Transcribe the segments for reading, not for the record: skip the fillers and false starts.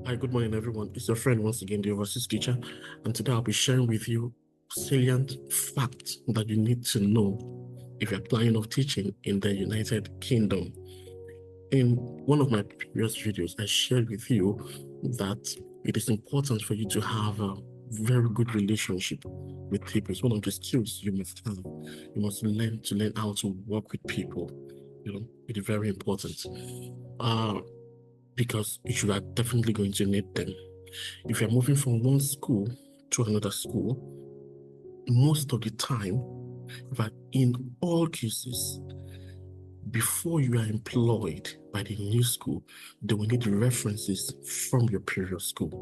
Hi, good morning, everyone. It's your friend once again, the overseas teacher, and today I'll be sharing with you salient facts that you need to know if you're planning of teaching in the United Kingdom. In one of my previous videos, I shared with you that it is important for you to have a very good relationship with people. It's one of the skills you must have. You must learn how to work with people. It is very important. Because you are definitely going to need them. If you're moving from one school to another school, most of the time, but in all cases, before you are employed by the new school, they will need references from your previous school.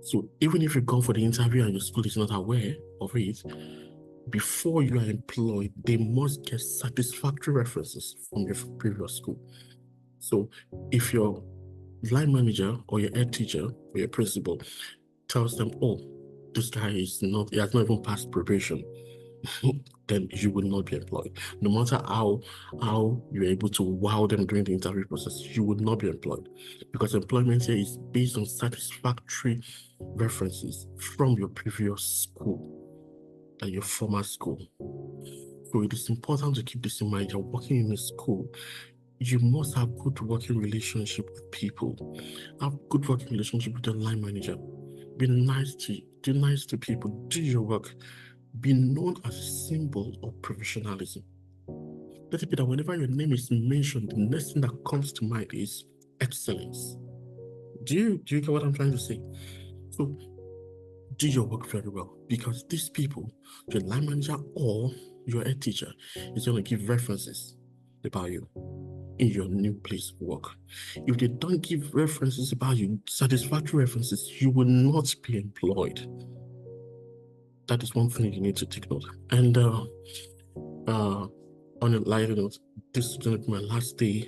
So even if you come for the interview and your school is not aware of it, before you are employed, they must get satisfactory references from your previous school. So if your line manager or your head teacher or your principal tells them, oh, this guy he has not even passed probation, then you will not be employed. No matter how you're able to wow them during the interview process, you would not be employed, because employment here is based on satisfactory references from your previous school and your former school. So it is important to keep this in mind. You're working in a school, you must have good working relationship with people. Have good working relationship with the line manager. Be nice to people. Do your work. Be known as a symbol of professionalism. Let it be that whenever your name is mentioned, the next thing that comes to mind is excellence. Do you get what I'm trying to say? So do your work very well, because these people, your line manager or your head teacher, is going to give references about you in your new place of work. If they don't give references about you, satisfactory references, you will not be employed. That is one thing you need to take note. And on a lighter note, this is going to be my last day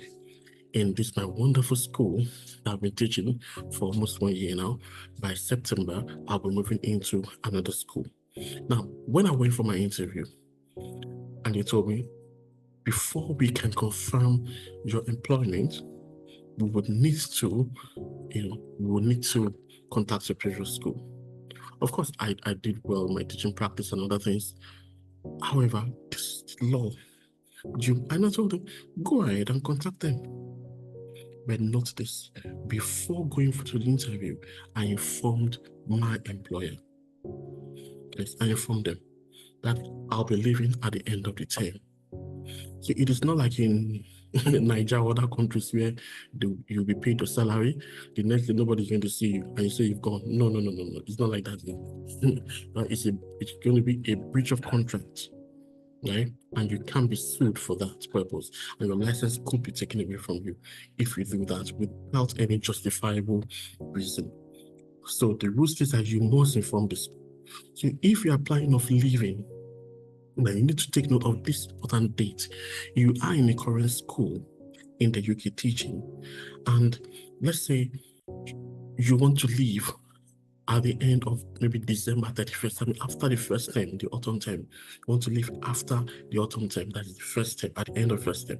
in this my wonderful school that I've been teaching for almost 1 year now. By September, I'll be moving into another school. Now, when I went for my interview, and they told me, before we can confirm your employment, we would need to, contact your previous school. Of course, I did well in my teaching practice and other things. However, this law, and I told them, go ahead and contact them. But not this. Before going to the interview, I informed my employer. Yes, I informed them that I'll be leaving at the end of the term. So it is not like in Nigeria or other countries where you'll be paid your salary, the next day nobody's going to see you and you say you've gone. No. It's not like that. It's going to be a breach of contract, right? And you can't be sued for that purpose. And your license could be taken away from you if you do that without any justifiable reason. So the rule states that you must inform this. So if you're planning of leaving, now you need to take note of this important date. You are in a current school in the UK teaching, and let's say you want to leave at the end of maybe December 31st, I mean after the first term, the autumn term. You want to leave after the autumn term, that is the first term, at the end of first term.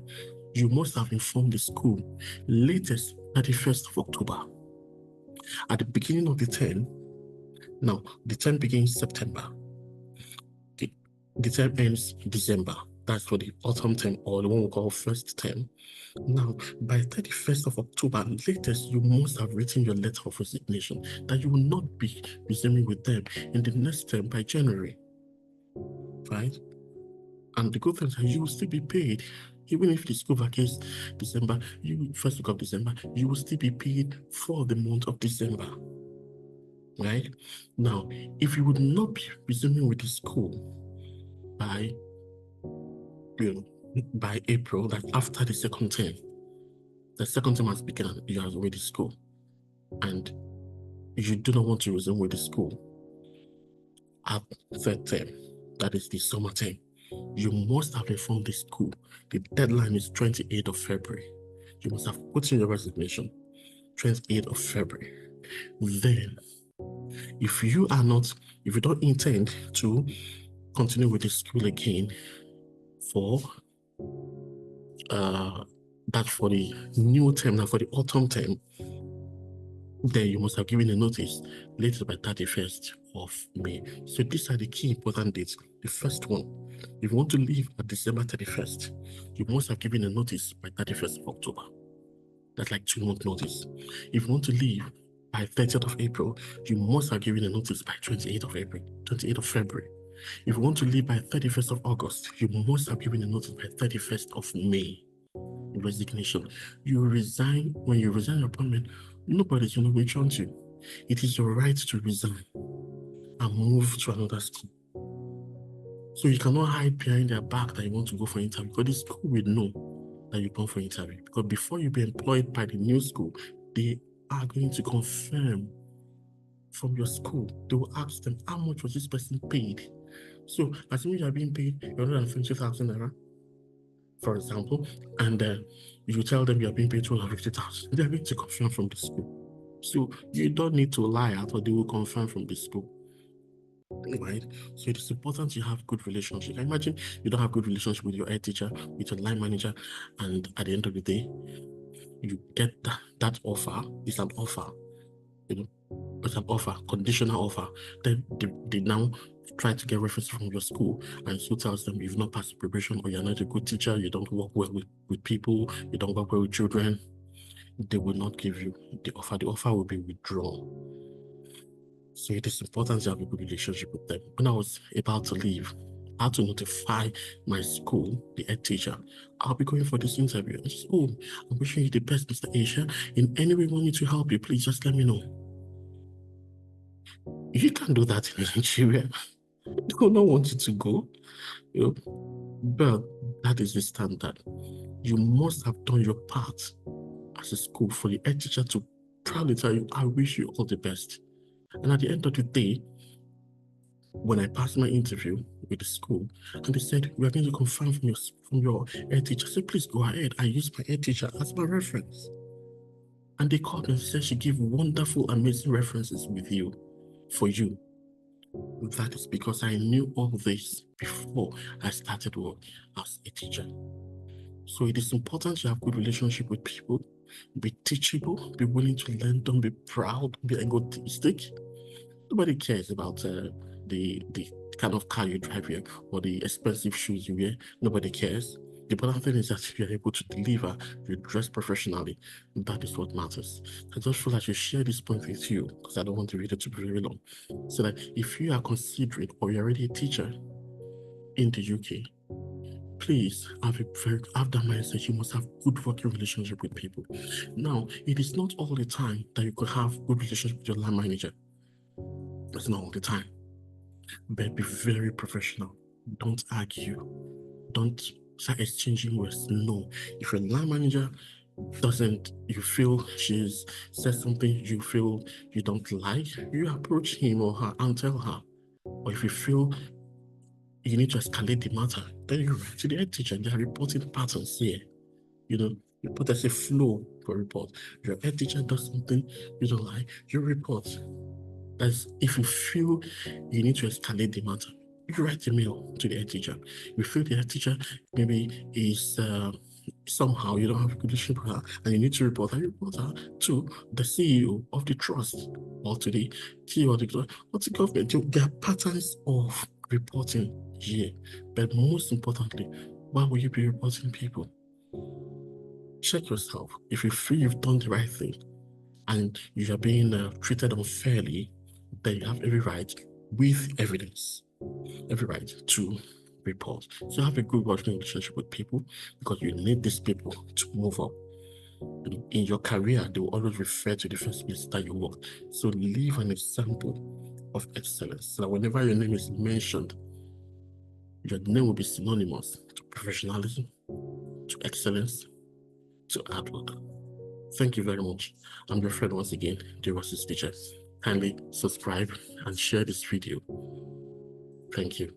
You must have informed the school latest 31st of October. At the beginning of the term, now the term begins September. The term ends December. That's for the autumn term, or the one we call first term. Now, by 31st of October, latest, you must have written your letter of resignation that you will not be resuming with them in the next term by January, right? And the good thing is that you will still be paid. Even if the school vacates December, first week of December, you will still be paid for the month of December, right? Now, if you would not be resuming with the school by April, like after the second term has begun, you have already school, and you do not want to resume with the school at third term, that is the summer term, you must have informed the school. The deadline is 28th of February. You must have put in your resignation 28th of February. Then, if you don't intend to continue with the school again for for the new term, now for the autumn term, then you must have given a notice latest by 31st of May. So these are the key important dates. The first one, if you want to leave at December 31st, you must have given a notice by 31st of October. That's like 2-month notice. If you want to leave by 30th of April, you must have given a notice by 28th of April, 28th of February. If you want to leave by 31st of August, you must have given a notice by 31st of May. Resignation. You resign. When you resign your appointment, nobody's going to reach on you. It is your right to resign and move to another school. So you cannot hide behind their back that you want to go for an interview, because the school will know that you come for an interview. Because before you be employed by the new school, they are going to confirm from your school. They will ask them, how much was this person paid? So assuming you are being paid 150,000 naira, for example, and you tell them you are being paid 250,000, they are going to confirm from the school. So you don't need to lie out, or they will confirm from the school. Right? So it is important you have good relationship. Imagine you don't have good relationship with your head teacher, with your line manager, and at the end of the day, you get that offer. It's an offer, it's an offer, conditional offer. Then they now try to get reference from your school, and school tells them you've not passed the probation, or you're not a good teacher, you don't work well with people, you don't work well with children. They will not give you the offer. The offer will be withdrawn. So it is important to have a good relationship with them. When I was about to leave, I had to notify my school, the head teacher, I'll be going for this interview. I said, oh, I'm wishing you the best, Mr. Asia. In any way you want me to help you, please just let me know. You can't do that in Nigeria. They will not want you to go. But that is the standard. You must have done your part as a school for the head teacher to proudly tell you, I wish you all the best. And at the end of the day, when I passed my interview with the school, and they said, we are going to confirm from your head teacher. I said, please go ahead. I used my head teacher as my reference. And they called and said she gave wonderful, amazing references for you. That is because I knew all this before I started work as a teacher. So it is important to have good relationship with people, be teachable, be willing to learn, don't be proud, be egotistic. Nobody cares about the kind of car you drive here or the expensive shoes you wear. Nobody cares. The important thing is that you're able to deliver, you dress professionally. That is what matters. I just feel like you share this point with you because I don't want the video to be very long. So that if you are considering or you're already a teacher in the UK, please have that mindset. You must have good working relationship with people. Now, it is not all the time that you could have good relationship with your line manager. It's not all the time. But be very professional. Don't argue. Don't start exchanging words. No. If your line manager you feel she's said something you feel you don't like, you approach him or her and tell her. Or if you feel you need to escalate the matter, then you write to the head teacher. There are reporting patterns here. You put as a flow for report. If your head teacher does something you don't like, you report. As if you feel you need to escalate the matter, you write a mail to the head teacher. You feel the head teacher maybe is somehow you don't have a good relationship with her and you need to report her to the CEO of the trust or to the CEO of the government. There are patterns of reporting here, but most importantly, why will you be reporting people? Check yourself. If you feel you've done the right thing and you are being treated unfairly, then you have every right, with evidence, every right to report. So have a good working relationship with people because you need these people to move up. In your career, they will always refer to the first place that you work. So leave an example of excellence so that whenever your name is mentioned, your name will be synonymous to professionalism, to excellence, to hard work. Thank you very much. I'm your friend once again, the Ross's teacher. Kindly subscribe and share this video. Thank you.